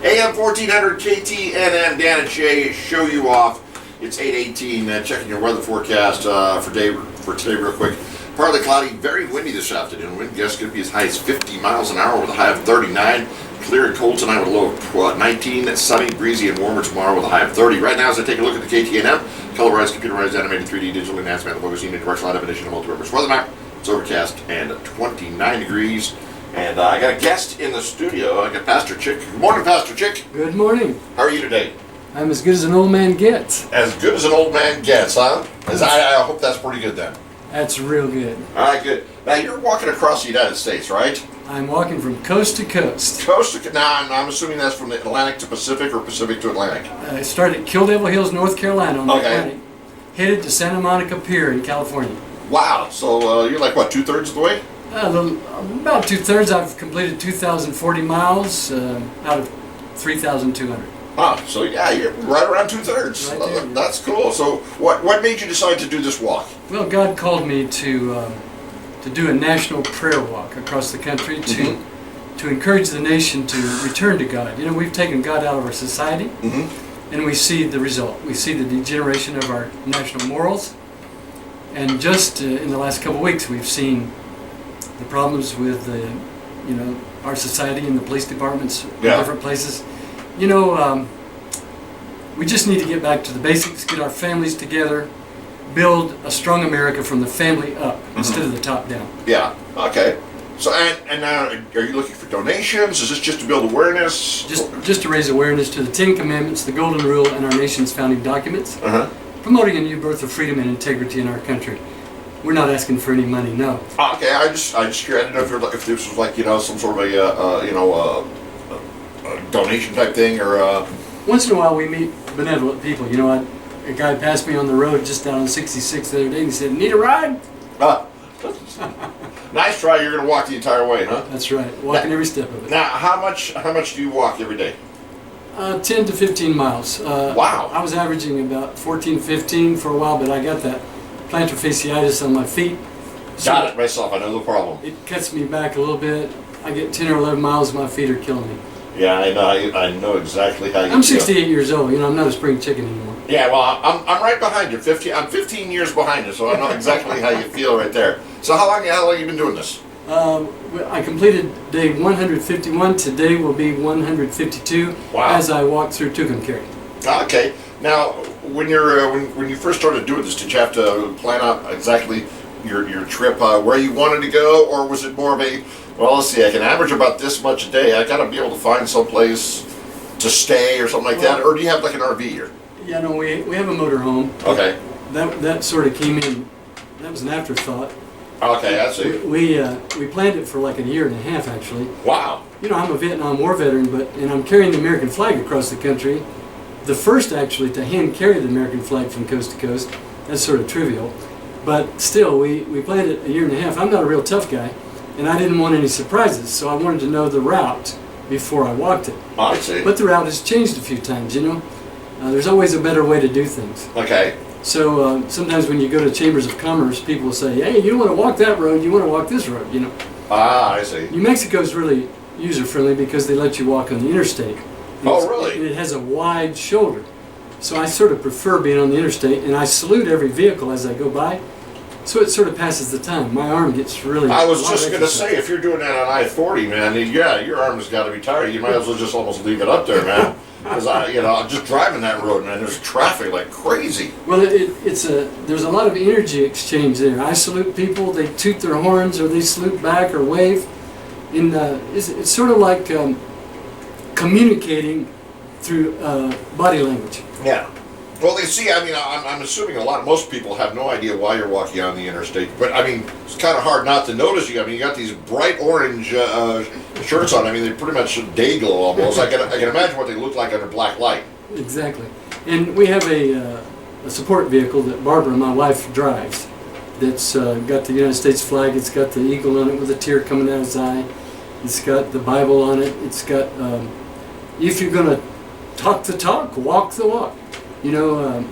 AM 1400 KTNM, Dan and Shay show you off. It's 8:18. Checking your weather forecast for today real quick. Partly cloudy, very windy this afternoon. Wind gusts could be as high as 50 miles an hour with a high of 39. Clear and cold tonight with a low of 19. Sunny, breezy, and warmer tomorrow with a high of 30. Right now, as I take a look at the KTNM, colorized, computerized, animated 3D digital enhancement, the focusing directional high definition, multi-purpose weather map. It's overcast and 29 degrees. And I got a guest in the studio. I got Pastor Chick. Good morning, Pastor Chick. Good morning. How are you today? I'm as good as an old man gets. As good as an old man gets, huh? I hope that's pretty good then. That's real good. All right, good. Now, you're walking across the United States, right? I'm walking from coast to coast. Coast to... Now, I'm assuming that's from the Atlantic to Pacific or Pacific to Atlantic? I started at Kill Devil Hills, North Carolina on the Atlantic. Headed to Santa Monica Pier in California. Wow. So you're like, what, 2/3 of the way? About 2/3. I've completed 2,040 miles out of 3,200. Ah, so yeah, you're right around 2/3. Right there, that's cool. So what made you decide to do this walk? Well, God called me to do a national prayer walk across the country to encourage the nation to return to God. You know, we've taken God out of our society, and we see the result. We see the degeneration of our national morals, and just in the last couple of weeks, we've seen the problems with our society and the police departments in different places. You know, we just need to get back to the basics, get our families together, build a strong America from the family up instead of the top down. Yeah, okay. So, and now, are you looking for donations? Is this just to build awareness? Just to raise awareness to the Ten Commandments, the Golden Rule, and our nation's founding documents, promoting a new birth of freedom and integrity in our country. We're not asking for any money, no. Okay, I just didn't know if this was like, some sort of a donation type thing, or Once in a while we meet benevolent people. You know, a guy passed me on the road just down on 66 the other day and he said, "Need a ride?" Nice try. You're gonna walk the entire way, huh? That's right, walking every step of it. Now, how much do you walk every day? 10 to 15 miles. Wow. I was averaging about 14, 15 for a while, but I got that plantar fasciitis on my feet. Got it myself. I know the problem. It cuts me back a little bit. I get 10 or 11 miles, my feet are killing me. Yeah, I know exactly how you feel. I'm 68 years old. You know, I'm not a spring chicken anymore. Yeah, well, I'm right behind you. I'm 15 years behind you, so I know exactly how you feel right there. So how long have you been doing this? I completed day 151. Today will be 152. Wow. As I walk through Tucumcari. Okay. Now, when you first started doing this, did you have to plan out exactly your trip, where you wanted to go, or was it more of a, well, let's see, I can average about this much a day. I got to be able to find some place to stay or something like that, or do you have like an RV here? Yeah, no, we have a motor home. Okay. That sort of came in. That was an afterthought. Okay, I see. We planned it for like a year and a half, actually. Wow. You know, I'm a Vietnam War veteran, and I'm carrying the American flag across the country. The first, actually, to hand carry the American flag from coast to coast. That's sort of trivial. But still, we planned it a year and a half. I'm not a real tough guy, and I didn't want any surprises, so I wanted to know the route before I walked it. I see. But the route has changed a few times, you know. There's always a better way to do things. Okay. So sometimes when you go to chambers of commerce, people will say, "Hey, you don't want to walk that road, you want to walk this road," you know. Ah, I see. New Mexico's really user-friendly because they let you walk on the interstate. Oh, really? And it has a wide shoulder. So I sort of prefer being on the interstate, and I salute every vehicle as I go by. So it sort of passes the time. My arm gets really... I was just going to say, if you're doing that on I-40, man, yeah, your arm's got to be tired. You might as well just almost leave it up there, man. Because I'm just driving that road, man. There's traffic like crazy. Well, there's a lot of energy exchange there. I salute people, they toot their horns, or they salute back or wave. It's sort of like communicating through body language. Yeah. Well, they see, I mean, I'm assuming most people have no idea why you're walking on the interstate. But, I mean, it's kind of hard not to notice you. I mean, you got these bright orange shirts on. I mean, they pretty much day glow almost. I can imagine what they look like under black light. Exactly. And we have a support vehicle that Barbara, my wife, drives. That's got the United States flag. It's got the eagle on it with a tear coming out of his eye. It's got the Bible on it. It's got, if you're going to talk the talk, walk the walk. You know,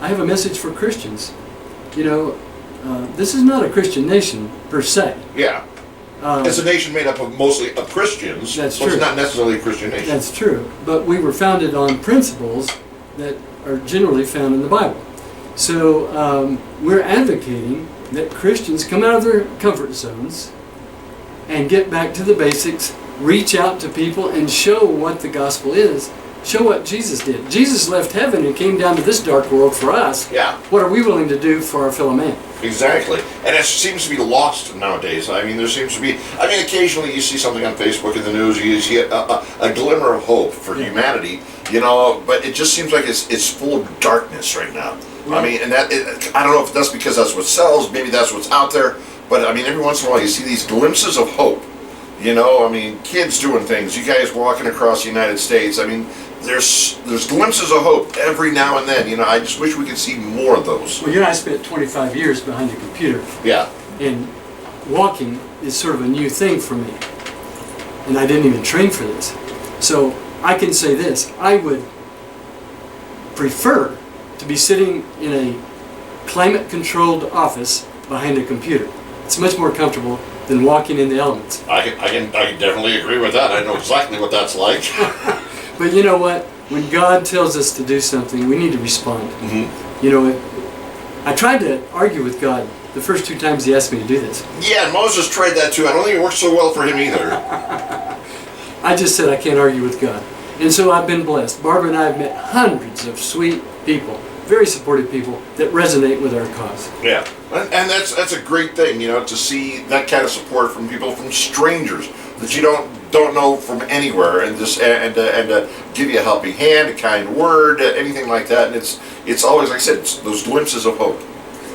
I have a message for Christians. You know, this is not a Christian nation per se. Yeah. It's a nation made up of mostly of Christians. That's so true. It's not necessarily a Christian nation. That's true. But we were founded on principles that are generally found in the Bible. So we're advocating that Christians come out of their comfort zones and get back to the basics, reach out to people and show what the gospel is, show what Jesus did. Jesus left heaven and came down to this dark world for us. Yeah. What are we willing to do for our fellow man? Exactly. And it seems to be lost nowadays. I mean, there seems to be, occasionally you see something on Facebook in the news, you see a glimmer of hope for humanity, but it just seems like it's full of darkness right now. Right. I mean, and I don't know if that's because that's what sells, maybe that's what's out there, but I mean, every once in a while you see these glimpses of hope. Kids doing things, you guys walking across the United States, I mean, there's glimpses of hope every now and then. I just wish we could see more of those. Well, I spent 25 years behind a computer. Yeah. And walking is sort of a new thing for me. And I didn't even train for this. So I can say this, I would prefer to be sitting in a climate-controlled office behind a computer. It's much more comfortable than walking in the elements. I can definitely agree with that. I know exactly what that's like. But you know what? When God tells us to do something, we need to respond. Mm-hmm. I tried to argue with God the first 2 times He asked me to do this. Yeah, Moses tried that too. I don't think it worked so well for him either. I just said I can't argue with God. And so I've been blessed. Barbara and I have met hundreds of sweet people, very supportive people that resonate with our cause. Yeah, and that's a great thing, to see that kind of support from people, from strangers that you don't know from anywhere, and give you a helping hand, a kind word, anything like that. And it's always, like I said, it's those glimpses of hope.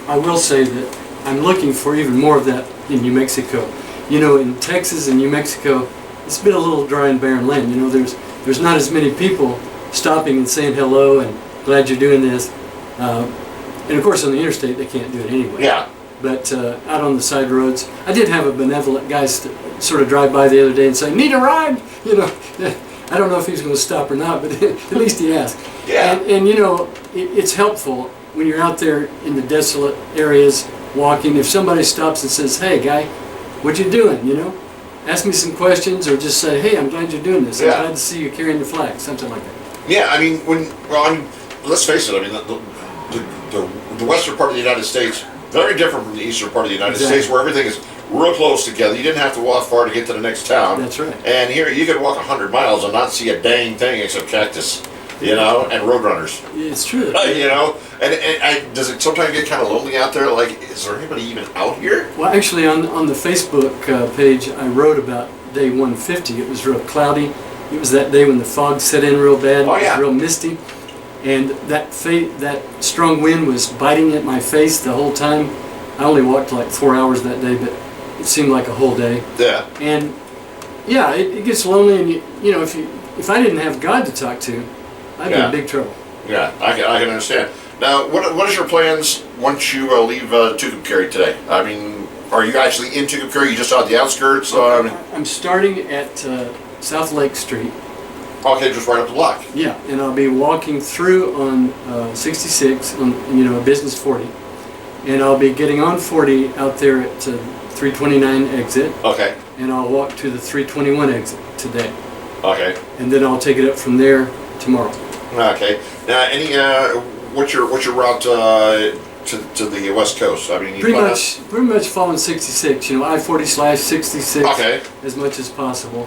I will say that I'm looking for even more of that in New Mexico. In Texas and New Mexico, it's been a little dry and barren land. There's not as many people stopping and saying hello and glad you're doing this. And of course on the interstate they can't do it anyway. Yeah. But out on the side roads, I did have a benevolent guy sort of drive by the other day and say, "Need a ride?" I don't know if he's going to stop or not, but at least he asked. Yeah. And it's helpful when you're out there in the desolate areas walking. If somebody stops and says, "Hey guy, what you doing?" Ask me some questions, or just say, "Hey, I'm glad you're doing this. I'm glad to see you carrying the flag," something like that. Yeah, I mean, let's face it. I mean, the western part of the United States, very different from the eastern part of the United States, where everything is real close together. You didn't have to walk far to get to the next town. That's right. And here, you could walk 100 miles and not see a dang thing except cactus, and roadrunners. It's true. And does it sometimes get kind of lonely out there? Like, is there anybody even out here? Well, actually, on the Facebook page, I wrote about day 150. It was real cloudy. It was that day when the fog set in real bad. Oh, It yeah. was real misty. And that strong wind was biting at my face the whole time. I only walked like 4 hours that day, but it seemed like a whole day. Yeah. And yeah, it gets lonely, and if I didn't have God to talk to, I'd be in big trouble. Yeah, I can understand. Now, what is your plans once you leave Tucumcari today? I mean, are you actually in Tucumcari? You just out the outskirts? I'm starting at South Lake Street. Okay, just right up the block. Yeah, and I'll be walking through on 66 on Business 40, and I'll be getting on 40 out there at 329 exit. Okay. And I'll walk to the 321 exit today. Okay. And then I'll take it up from there tomorrow. Okay. Now, what's your route to the West Coast? I mean, you pretty much following 66. I-40/66. Okay. As much as possible.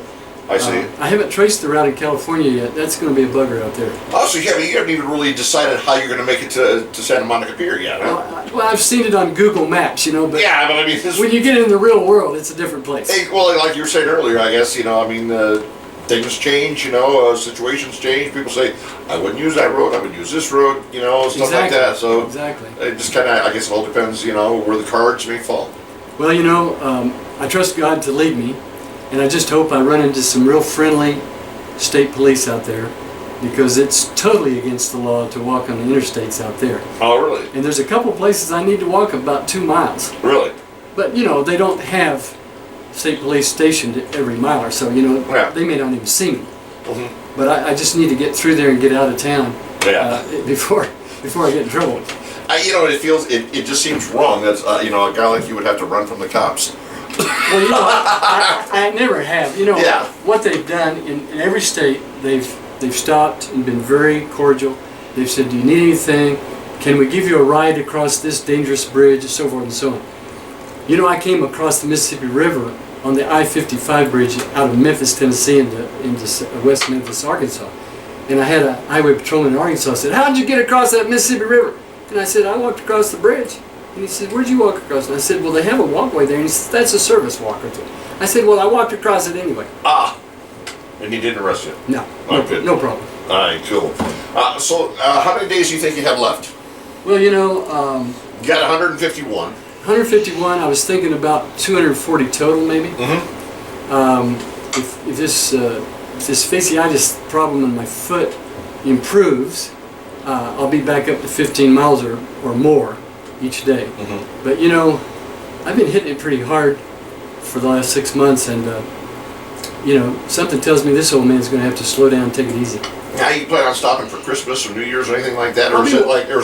I see. I haven't traced the route in California yet. That's going to be a bugger out there. Oh, so you haven't even really decided how you're going to make it to Santa Monica Pier yet, huh? Well, I've seen it on Google Maps, but yeah, but I mean, when you get in the real world, it's a different place. Hey, well, like you were saying earlier, I guess, things change, situations change. People say, I wouldn't use that road, I would use this road, stuff like that. So exactly. It just kind of, I guess it all depends, where the cards may fall. Well, I trust God to lead me, and I just hope I run into some real friendly state police out there, because it's totally against the law to walk on the interstates out there. Oh, really? And there's a couple places I need to walk about 2 miles. Really? But, they don't have state police stationed at every mile or so, they may not even see me. Mm-hmm. But I just need to get through there and get out of town before I get in trouble. It just seems wrong that, a guy like you would have to run from the cops. Well, you know, I never have. You know, Yeah. what they've done in every state, they've stopped and been very cordial. They've said, do you need anything? Can we give you a ride across this dangerous bridge, and so forth and so on. You know, I came across the Mississippi River on the I-55 bridge out of Memphis, Tennessee into West Memphis, Arkansas. And I had a highway patrolman in Arkansas said, how'd you get across that Mississippi River? And I said, I walked across the bridge. And he said, where'd you walk across? And I said, well, they have a walkway there. And he said, that's a service walk. I said, well, I walked across it anyway. Ah, and he didn't arrest you? No, Okay. no problem. All right, cool. So how many days do you think you have left? Well, you know, You got 151. 151, I was thinking about 240 total maybe. Mm-hmm. If this fasciitis problem in my foot improves, I'll be back up to 15 miles or more each day. Mm-hmm. But you know, I've been hitting it pretty hard for the last 6 months, and you know, something tells me this old man's going to have to slow down and take it easy. Now, you plan on stopping for Christmas or New Year's or anything like that, or is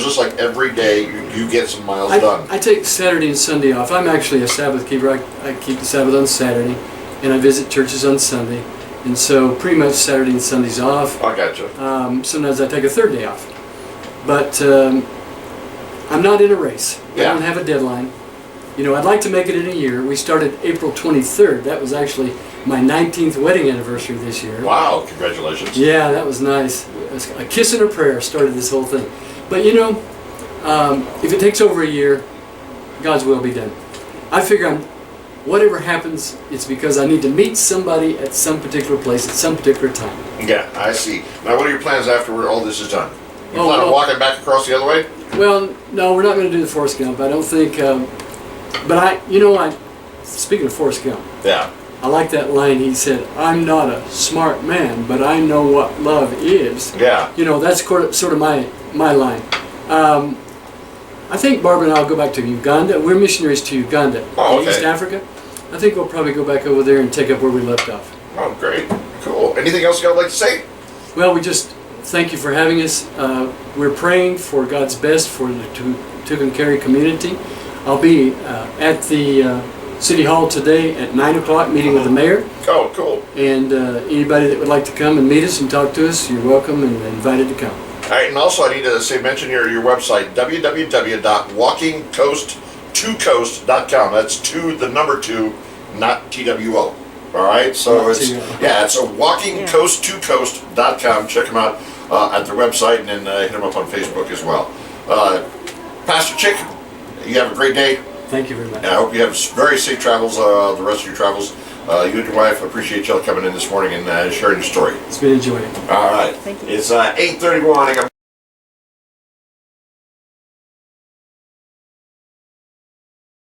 this like every day you get some miles done? I take Saturday and Sunday off. I'm actually a Sabbath keeper. I keep the Sabbath on Saturday, and I visit churches on Sunday, and so pretty much Saturday and Sunday's off. I gotcha. Sometimes I take a third day off, but I'm not in a race. Yeah. I don't have a deadline. You know, I'd like to make it in a year. We started April 23rd. That was actually my 19th wedding anniversary this year. Wow, congratulations. Yeah, that was nice. A kiss and a prayer started this whole thing. But you know, if it takes over a year, God's will be done. I figure whatever happens, it's because I need to meet somebody at some particular place at some particular time. Yeah, I see. Now, what are your plans after all this is done? You Oh, plan on well- walking back across the other way? Well, no, we're not going to do the Forrest Gump. I don't think. But speaking of Forrest Gump, Yeah. I like that line. He said, "I'm not a smart man, but I know what love is." Yeah. You know, that's sort of my line. I think Barbara and I will go back to Uganda. We're missionaries to Uganda, Oh, in okay. East Africa. I think we'll probably go back over there and take up where we left off. Oh, great. Cool. Anything else you would like to say? Well, we just thank you for having us. We're praying for God's best for the Tucumcari community. I'll be at the City Hall today at 9 o'clock meeting with the mayor. Oh, cool. And anybody that would like to come and meet us and talk to us, you're welcome and invited to come. All right, and also I need to mention your website, www.walkingcoast2coast.com. That's the number 2, not TWO. All right, so Not it's TWO. it's a walkingcoast2coast.com. Check them out at their website, and then hit them up on Facebook as well. Pastor Chick, you have a great day. Thank you very much. And I hope you have very safe travels, the rest of your travels. You and your wife, I appreciate y'all coming in this morning and sharing your story. It's been enjoyable. All right. Thank you. It's 8:31. I got